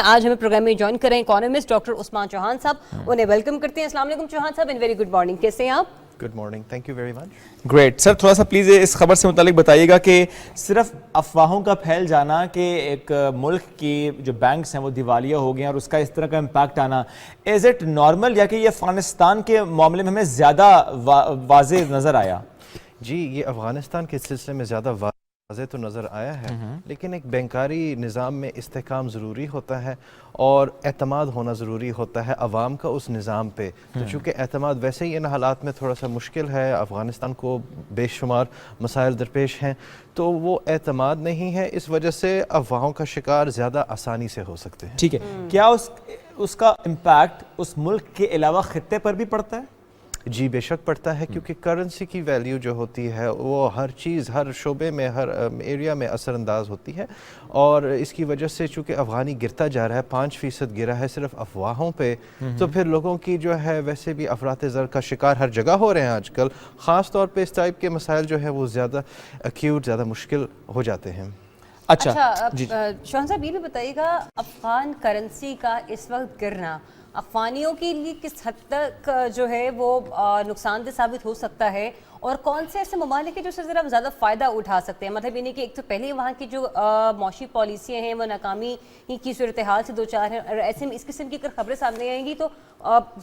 آج ہمیں پروگرام میں جوائن کریں اکانومسٹ ڈاکٹر عثمان چوہان صاحب. انہیں ویلکم کرتے ہیں. السلام علیکم چوہان صاحب, اینڈ ویری گڈ مارننگ. کیسے ہیں آپ؟ Good morning, thank you very much. Great sir, تھوڑا سا پلیز اس خبر سے متعلق بتائیے گا کہ صرف افواہوں کا پھیل جانا کہ ایک ملک کی جو بینکس ہیں وہ دیوالیہ ہو گئے ہیں اور اس کا اس طرح کا امپیکٹ آنا, از اٹ نارمل یا کہ یہ افغانستان کے معاملے میں ہمیں زیادہ واضح نظر آیا؟ جی, یہ افغانستان کے سلسلے میں زیادہ واضح تو نظر آیا ہے, لیکن ایک بینکاری نظام میں استحکام ضروری ہوتا ہے اور اعتماد ہونا ضروری ہوتا ہے عوام کا اس نظام پہ. تو چونکہ اعتماد ویسے ہی ان حالات میں تھوڑا سا مشکل ہے, افغانستان کو بے شمار مسائل درپیش ہیں, تو وہ اعتماد نہیں ہے, اس وجہ سے افواہوں کا شکار زیادہ آسانی سے ہو سکتے ہیں. ٹھیک ہے, کیا اس کا امپیکٹ اس ملک کے علاوہ خطے پر بھی پڑتا ہے؟ جی بے شک پڑتا ہے, کیونکہ کرنسی کی ویلیو جو ہوتی ہے وہ ہر چیز, ہر شعبے میں, ہر ایریا میں اثر انداز ہوتی ہے, اور اس کی وجہ سے چونکہ افغانی گرتا جا رہا ہے, 5% گرا ہے صرف افواہوں پہ, تو پھر لوگوں کی جو ہے ویسے بھی افراط زر کا شکار ہر جگہ ہو رہے ہیں آج کل, خاص طور پہ اس ٹائپ کے مسائل جو ہے وہ زیادہ ایکیوٹ, زیادہ مشکل ہو جاتے ہیں. اچھا شوہان صاحب, یہ بھی بتائیے گا افغان کرنسی کا اس وقت گرنا افغانیوں کے لیے کس حد تک جو ہے وہ نقصان دہ ثابت ہو سکتا ہے, اور کون سے ایسے ممالک ہیں جو سے ذرا زیادہ فائدہ اٹھا سکتے ہیں؟ مطلب یہ نہیں کہ ایک تو پہلے وہاں کی جو معاشی پالیسیاں ہیں وہ ناکامی کی صورتحال سے دوچار ہیں, اور ایسے میں اس قسم کی اگر خبریں سامنے آئیں گی تو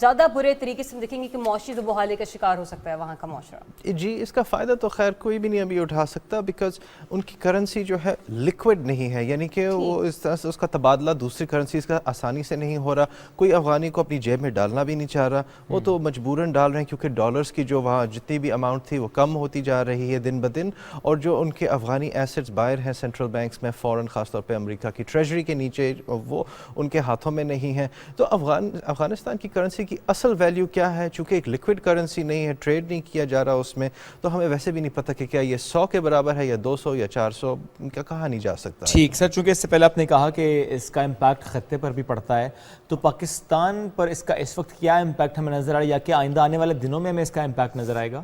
زیادہ برے طریقے سے دیکھیں گے کہ معاشی بحالی کا شکار ہو سکتا ہے وہاں کا معاشرہ. جی, اس کا فائدہ تو خیر کوئی بھی نہیں ابھی اٹھا سکتا, بیکاز ان کی کرنسی جو ہے لیکوڈ نہیں ہے, یعنی کہ وہ اس طرح سے اس کا تبادلہ دوسری کرنسیز کا آسانی سے نہیں ہو رہا. کوئی افغانی کو اپنی جیب میں ڈالنا بھی نہیں چاہ رہا, وہ تو مجبوراً ڈال رہے ہیں کیونکہ ڈالرز کی جو وہاں جتنی بھی اماؤنٹ تھی وہ کم ہوتی جا رہی ہے دن بدن, اور جو ان کے افغانی ایسٹس باہر ہیں سینٹرل بینکس میں فورن, خاص طور پہ امریکہ کی ٹریجری کے نیچے, وہ ان کے ہاتھوں میں نہیں ہیں. تو افغانستان کی کرنسی کی اصل ویلیو کیا ہے؟ چونکہ ایک لیکوڈ کرنسی نہیں ہے, ٹریڈ نہیں کیا جا رہا اس میں, تو ہمیں ویسے بھی نہیں پتہ کہ کیا یہ 100 کے برابر ہے یا 200 یا 400, کیا کہا نہیں جا سکتا. ٹھیک سر, چونکہ اس سے پہلے آپ نے کہا کہ اس کا امپیکٹ خطے پر بھی پڑتا ہے, تو پاکستان پر اس کا اس وقت کیا امپیکٹ ہمیں نظر آ رہا ہے, یا کہ آئندہ آنے والے دنوں میں ہمیں اس کا امپیکٹ نظر آئے گا؟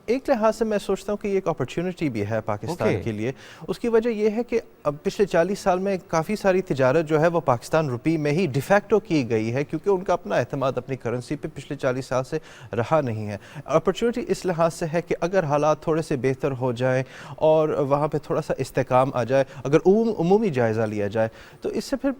ایک لحاظ سے میں سوچتا ہوں کہ یہ ایک اپرچونٹی بھی ہے پاکستان کے لیے. اس کی وجہ یہ ہے کہ اب پچھلے 40 سال میں کافی ساری تجارت جو ہے وہ پاکستان روپی میں ہی ڈیفیکٹو کی گئی ہے, کیونکہ ان کا اپنا اعتماد اپنی کرنسی پہ پچھلے 40 سال سے رہا نہیں ہے. اپرچونٹی اس لحاظ سے ہے کہ اگر حالات تھوڑے سے بہتر ہو جائیں اور وہاں پہ تھوڑا سا استحکام آ جائے, اگر عمومی جائزہ لیا جائے, تو اس سے پھر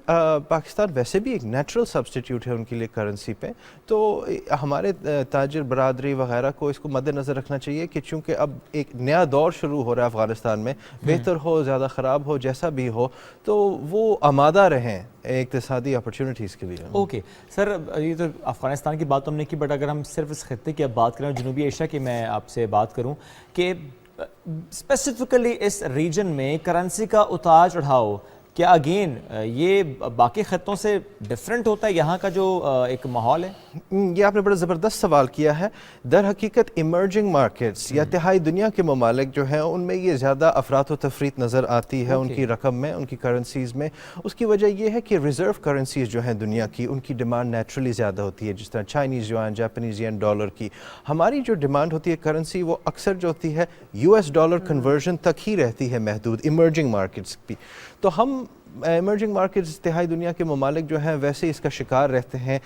پاکستان ویسے بھی ایک نیچرل سبسٹیٹیوٹ ہے ان کے لیے کرنسی پہ. تو ہمارے تاجر برادری وغیرہ کو اس کو مد نظر رکھنا چاہیے کہ چونکہ اب ایک نیا دور شروع ہو رہا ہے افغانستان میں, بہتر ہو زیادہ خراب ہو جیسا بھی ہو, تو وہ آمادہ رہیں اقتصادی اپرچونٹیز کے لیے. اوکے سر, یہ تو افغانستان کی بات ہم نے کی, بٹ اگر ہم صرف اس خطے کی اب بات کریں, جنوبی ایشیا کی میں آپ سے بات کروں کہ اسپیسیفکلی اس ریجن میں کرنسی کا اتار چڑھاؤ کیا اگین یہ باقی خطوں سے ڈیفرنٹ ہوتا ہے, یہاں کا جو ایک ماحول ہے؟ یہ آپ نے بڑا زبردست سوال کیا ہے. در حقیقت ایمرجنگ مارکیٹس یا تہائی دنیا کے ممالک جو ہیں ان میں یہ زیادہ افراط و تفریط نظر آتی ہے ان کی رقم میں, ان کی کرنسیز میں. اس کی وجہ یہ ہے کہ ریزرو کرنسیز جو ہیں دنیا کی, ان کی ڈیمانڈ نیچرلی زیادہ ہوتی ہے, جس طرح چائنیز یوان, جاپانیز ین, ڈالر کی. ہماری جو ڈیمانڈ ہوتی ہے کرنسی وہ اکثر جو ہوتی ہے US ڈالر کنورژن تک ہی رہتی ہے محدود, ایمرجنگ مارکیٹس کی. تو ہم ایمرجنگ مارکیٹس تہائی دنیا کے ممالک جو ہیں ویسے اس کا شکار رہتے ہیں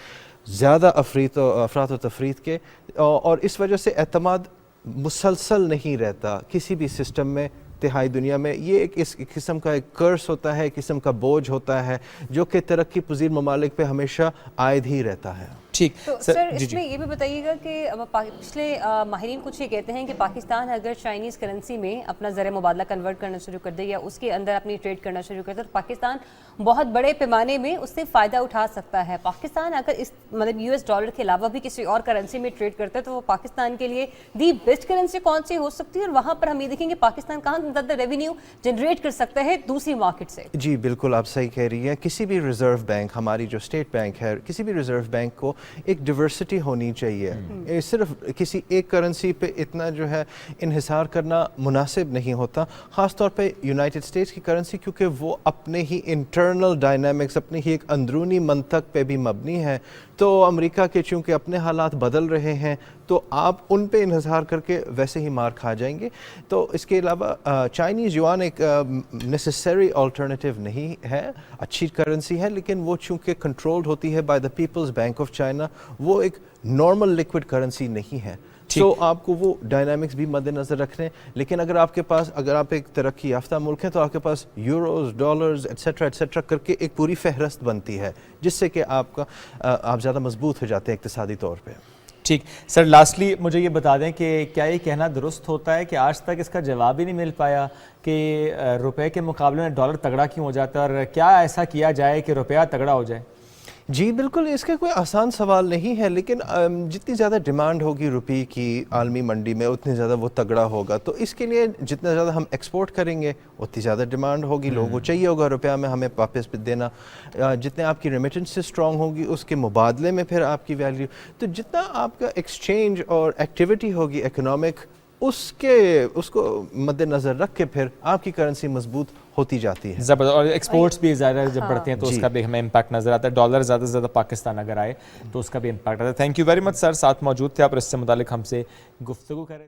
زیادہ افراط و تفریط کے, اور اس وجہ سے اعتماد مسلسل نہیں رہتا کسی بھی سسٹم میں تہائی دنیا میں. یہ ایک اس قسم کا ایک کرس ہوتا ہے, ایک قسم کا بوجھ ہوتا ہے جو کہ ترقی پذیر ممالک پہ ہمیشہ عائد ہی رہتا ہے. ٹھیک تو سر اس میں یہ بھی بتائیے گا کہ پچھلے ماہرین کچھ یہ کہتے ہیں کہ پاکستان اگر چائنیز کرنسی میں اپنا زر مبادلہ کنورٹ کرنا شروع کر دے یا اس کے اندر اپنی ٹریڈ کرنا شروع کر دے تو پاکستان بہت بڑے پیمانے میں اس سے فائدہ اٹھا سکتا ہے. پاکستان اگر اس مطلب US ڈالر کے علاوہ بھی کسی اور کرنسی میں ٹریڈ کرتا ہے تو وہ پاکستان کے لیے دی بیسٹ کرنسی کون سی ہو سکتی ہے, اور وہاں پر ہم یہ دیکھیں گے پاکستان کہاں زیادہ ریونیو جنریٹ کر سکتا ہے دوسری مارکیٹ سے؟ جی بالکل آپ صحیح کہہ رہی ہیں. کسی بھی ریزرو بینک, ہماری جو اسٹیٹ بینک ہے, کسی بھی ریزرو بینک کو ایک ڈیورسٹی ہونی چاہیے. صرف کسی ایک کرنسی پہ اتنا جو ہے انحصار کرنا مناسب نہیں ہوتا, خاص طور پہ یونائٹڈ اسٹیٹس کی کرنسی, کیونکہ وہ اپنے ہی انٹرنل ڈائنامکس, اپنی ہی ایک اندرونی منطق پہ بھی مبنی ہے. تو امریکہ کے چونکہ اپنے حالات بدل رہے ہیں, تو آپ ان پہ انحصار کر کے ویسے ہی مار کھا جائیں گے. تو اس کے علاوہ چائنیز یوان ایک نیسسری آلٹرنیٹیو نہیں ہے, اچھی کرنسی ہے, لیکن وہ چونکہ کنٹرولڈ ہوتی ہے by the People's Bank of China, وہ ایک نارمل لیکوڈ کرنسی نہیں ہے. تو آپ کو وہ ڈائنامکس بھی مد نظر رکھنے. لیکن اگر آپ ایک ترقی یافتہ ملک ہیں تو آپ کے پاس یوروز, ڈالرز ایٹسٹرا کر کے ایک پوری فہرست بنتی ہے, جس سے کہ آپ زیادہ مضبوط ہو جاتے ہیں اقتصادی طور پہ. ٹھیک سر, لاسٹلی مجھے یہ بتا دیں کہ کیا یہ کہنا درست ہوتا ہے کہ آج تک اس کا جواب ہی نہیں مل پایا کہ روپے کے مقابلے میں ڈالر تگڑا کیوں ہو جاتا ہے, اور کیا ایسا کیا جائے کہ روپیہ تگڑا ہو جائے؟ جی بالکل, اس کا کوئی آسان سوال نہیں ہے, لیکن جتنی زیادہ ڈیمانڈ ہوگی روپے کی عالمی منڈی میں اتنی زیادہ وہ تگڑا ہوگا. تو اس کے لیے جتنا زیادہ ہم ایکسپورٹ کریں گے اتنی زیادہ ڈیمانڈ ہوگی, لوگوں کو چاہیے ہوگا روپیہ میں ہمیں واپس دینا. جتنے آپ کی ریمیٹنس اسٹرانگ ہوگی اس کے مبادلے میں پھر آپ کی ویلیو, تو جتنا آپ کا ایکسچینج اور ایکٹیویٹی ہوگی اکنامک, اس کو مد نظر رکھ کے پھر آپ کی کرنسی مضبوط ہوتی جاتی ہے. زبردست. اور ایکسپورٹس بھی زیادہ جب بڑھتے ہیں تو اس کا بھی ہمیں امپیکٹ نظر آتا ہے. ڈالر زیادہ سے زیادہ پاکستان اگر آئے تو اس کا بھی امپیکٹ آتا ہے. تھینک یو ویری مچ سر, ساتھ موجود تھے آپ اور اس سے متعلق ہم سے گفتگو کریں.